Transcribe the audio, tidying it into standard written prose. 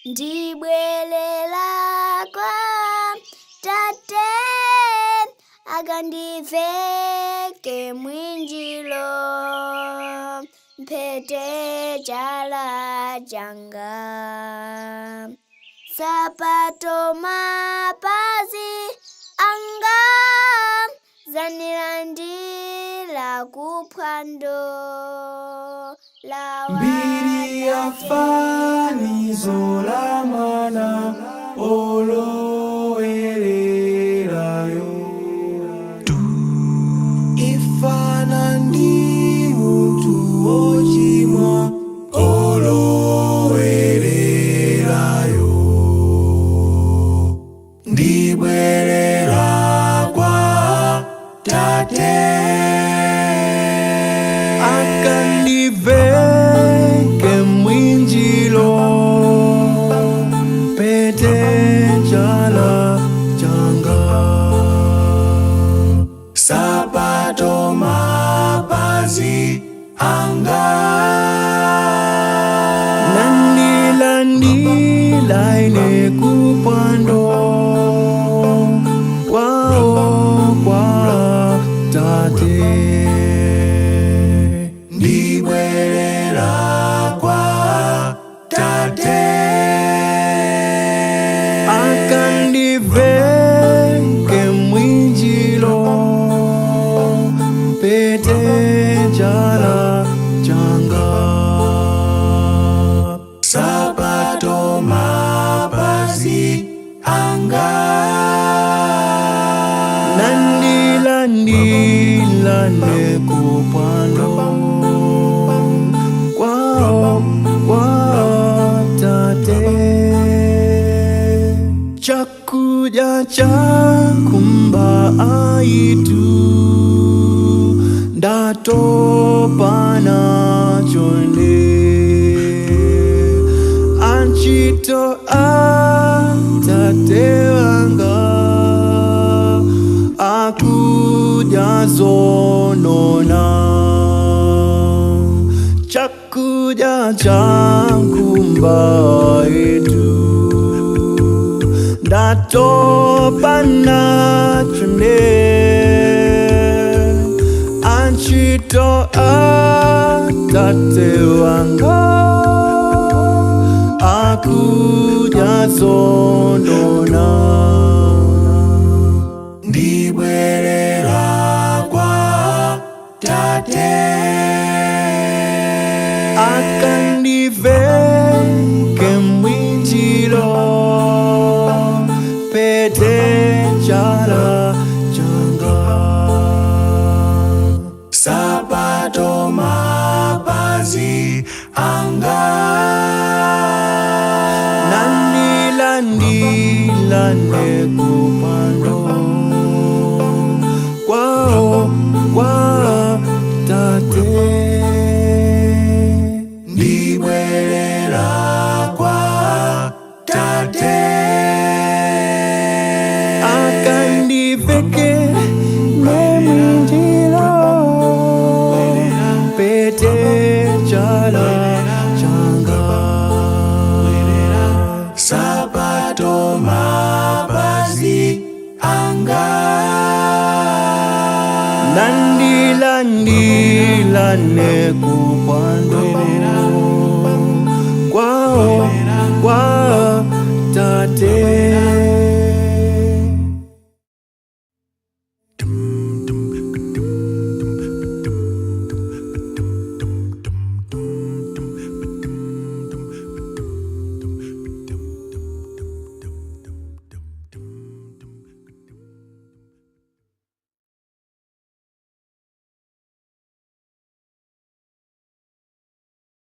ndibwelela kwa tate akandiveke mwinjilo mphete chala changa sapato mapazi anga zanilandila kuphwando la mbiri ya fanizo la mwana olowererayo ifana ndi muntu ochimwa olowererayo ndibwerera kwa tate akandiveke mwinjilo mphete chala changa sapato mapazi anga nandila ine kuphwando kwao kwa tate ndibwerera kwa tate akandiveke mwinjilo mphete chala changa sapato mapazi anga nandila nekuphwando kwao kwa tate chakudya chakumba aitu ndatopa nacho antchito a tate wanga akudya zonona chakudya chakumba aitu ndatopa nacho antchito a tate wanga akudya zonona ndibwerera kwa tate akandiveke mwinjilo mphete chala changa sapato mapazi anga nandila nekuphwando kwao kwa tate ndibwerera kwa tate akandiveke mwinjilo mphete chala changa sapato mapazi anga nandila nekuphwando